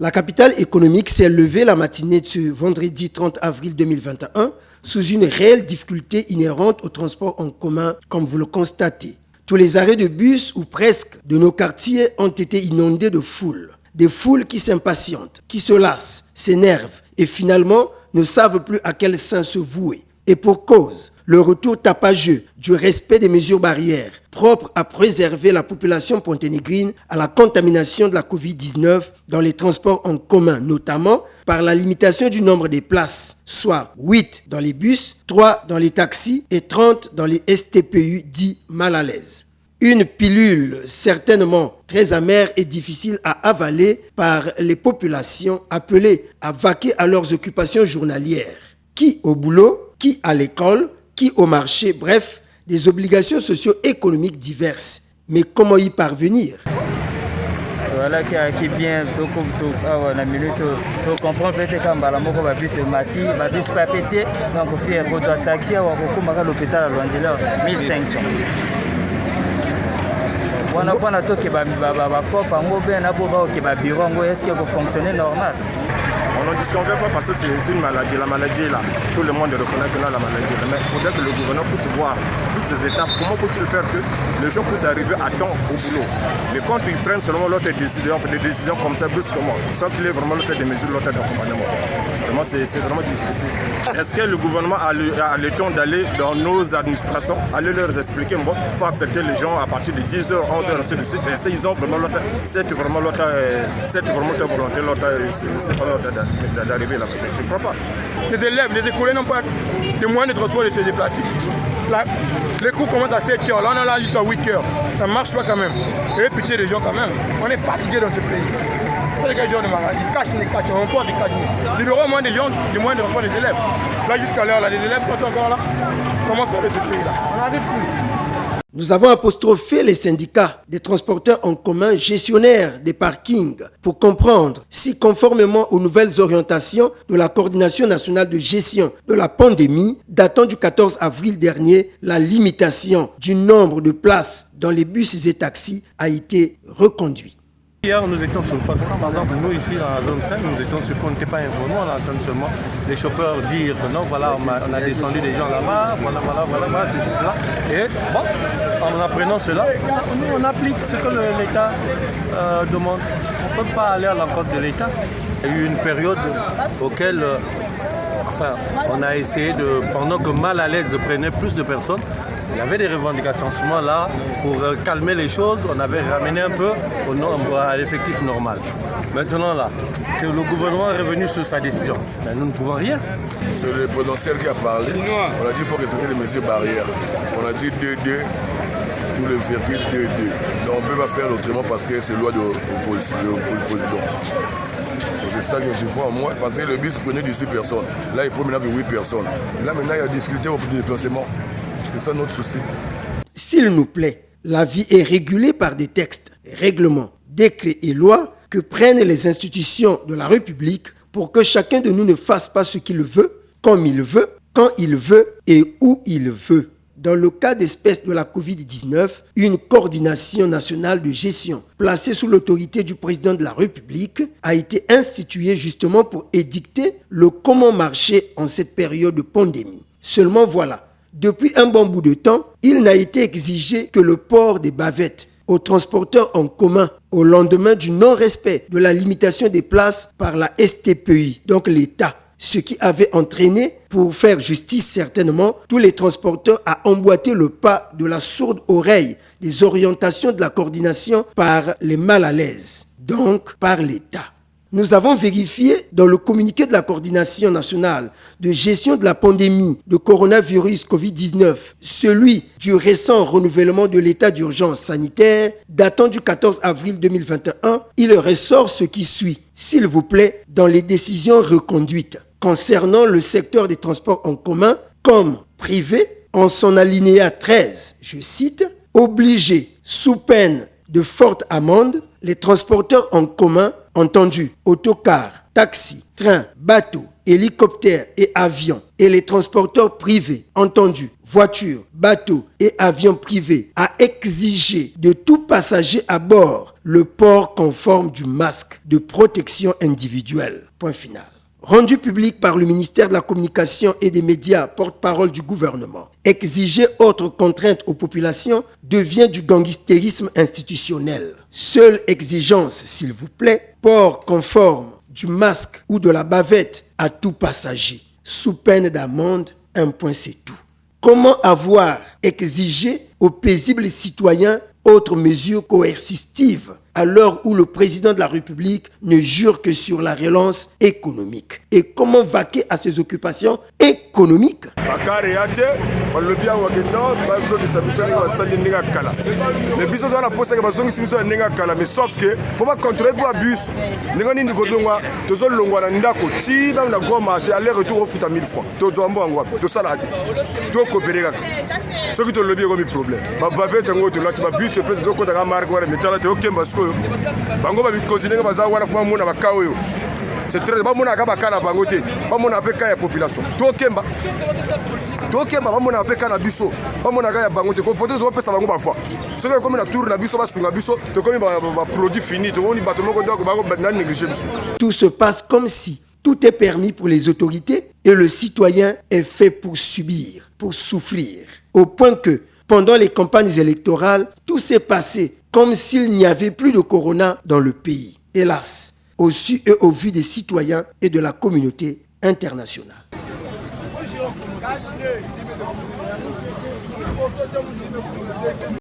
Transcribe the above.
La capitale économique s'est levée la matinée de ce vendredi 30 avril 2021 sous une réelle difficulté inhérente au transport en commun, comme vous le constatez. Tous les arrêts de bus ou presque de nos quartiers ont été inondés de foules. Des foules qui s'impatientent, qui se lassent, s'énervent et finalement ne savent plus à quel sein se vouer. Et pour cause, le retour tapageux du respect des mesures barrières propres à préserver la population ponténégrine à la contamination de la Covid-19 dans les transports en commun, notamment par la limitation du nombre de places, soit 8 dans les bus, 3 dans les taxis et 30 dans les STPU dits mal à l'aise. Une pilule certainement très amère et difficile à avaler par les populations appelées à vaquer à leurs occupations journalières. Qui au boulot, qui à l'école, qui au marché, bref, des obligations socio-économiques diverses. Mais comment y parvenir? Voilà qui est bien, tout la minute, tout comprendre peut-être quand Balamoko va plus se mati, va plus pas péter, donc on fait un peu de taxi, on va à l'hôpital à Loindila, 1500. On a pas tout qui va cop, on va bien avoir qui va bureau, est-ce qu'il va fonctionner normal? On n'en disconvient pas parce que c'est une maladie. La maladie est là. Tout le monde reconnaît que là, la maladie est là. Mais il faudrait que le gouvernement puisse voir toutes ces étapes. Comment faut-il faire que les gens puissent arriver à temps au boulot? Mais quand ils prennent seulement l'autre décision, des décisions comme ça, brusquement, sans qu'il y ait vraiment l'autre des mesures, l'autre d'accompagnement. Vraiment, c'est vraiment difficile. Est-ce que le gouvernement a le temps d'aller dans nos administrations, aller leur expliquer, bon, il faut accepter les gens à partir de 10h, 11h, ainsi de suite. Est-ce qu'ils ont vraiment cette volonté, c'est pas l'autre d'arriver là-bas. Je ne crois pas. Les élèves, les écoliers n'ont pas de moyens de transport de se déplacer. Là, les cours commencent à 7h, là on est là jusqu'à 8h. Ça ne marche pas quand même. Et pitié des gens quand même. On est fatigué dans ce pays. C'est quel genre de maladie? Cache, on porte des caches. Libérons moins des gens, des moyens de transport des élèves. Là jusqu'à l'heure, les élèves sont encore là. Comment faire de ce pays-là? On n'arrive plus. Nous avons apostrophé les syndicats des transporteurs en commun gestionnaires des parkings pour comprendre si, conformément aux nouvelles orientations de la Coordination nationale de gestion de la pandémie datant du 14 avril dernier, la limitation du nombre de places dans les bus et taxis a été reconduite. Hier, nous étions sur le poste. Par exemple, nous ici dans la zone 5, nous étions sur qu'on n'était pas informés. On entend seulement les chauffeurs dire que non, voilà, on a descendu des gens là-bas, voilà, c'est cela. Et bon, en apprenant cela, on applique ce que l'État demande. On ne peut pas aller à l'encontre de l'État. Il y a eu une période auquel on a essayé pendant que mal à l'aise prenait plus de personnes, il y avait des revendications. Ce moment-là, pour calmer les choses, on avait ramené un peu à l'effectif normal. Maintenant, là, que le gouvernement est revenu sur sa décision, mais nous ne pouvons rien. C'est le présidentiel qui a parlé. On a dit qu'il faut respecter les mesures barrières. On a dit 2-2, tout le virgule 2-2. Donc on ne peut pas faire autrement parce que c'est loi du président. C'est ça que je vois moi, parce que le bus prenait 18 personnes. Là, il prend maintenant 8 personnes. Là, maintenant, il y a des difficultés au déplacement. C'est ça notre souci. S'il nous plaît, la vie est régulée par des textes, règlements, décrets et lois que prennent les institutions de la République pour que chacun de nous ne fasse pas ce qu'il veut, comme il veut, quand il veut et où il veut. Dans le cas d'espèce de la Covid-19, une coordination nationale de gestion placée sous l'autorité du président de la République a été instituée justement pour édicter le comment marcher en cette période de pandémie. Seulement voilà, depuis un bon bout de temps, il n'a été exigé que le port des bavettes aux transporteurs en commun au lendemain du non-respect de la limitation des places par la STPI, donc l'État. Ce qui avait entraîné, pour faire justice certainement, tous les transporteurs à emboîter le pas de la sourde oreille des orientations de la coordination par les mal à l'aise, donc par l'État. Nous avons vérifié dans le communiqué de la coordination nationale de gestion de la pandémie de coronavirus Covid-19, celui du récent renouvellement de l'état d'urgence sanitaire datant du 14 avril 2021, il ressort ce qui suit. S'il vous plaît, dans les décisions reconduites concernant le secteur des transports en commun comme privé, en son alinéa 13, je cite, « Obligé, sous peine de forte amende, les transporteurs en commun, entendus autocars, taxis, trains, bateaux, hélicoptères et avions, et les transporteurs privés, entendus voitures, bateaux et avions privés, à exiger de tout passager à bord le port conforme du masque de protection individuelle. Point final. Rendu public par le ministère de la Communication et des Médias, porte-parole du gouvernement. Exiger autre contrainte aux populations devient du gangstérisme institutionnel. Seule exigence, s'il vous plaît, port conforme du masque ou de la bavette à tout passager. Sous peine d'amende, un point c'est tout. Comment avoir exigé aux paisibles citoyens autre mesure coercitive à l'heure où le président de la République ne jure que sur la relance économique? Et comment vaquer à ses occupations économiques? Ceux qui te le bien problème. Bus c'est très bon. On a la population. Tout se passe comme si tout est permis pour les autorités et le citoyen est fait pour subir, pour souffrir. Au point que, pendant les campagnes électorales, tout s'est passé comme s'il n'y avait plus de corona dans le pays. Hélas, au su et au vu des citoyens et de la communauté internationale.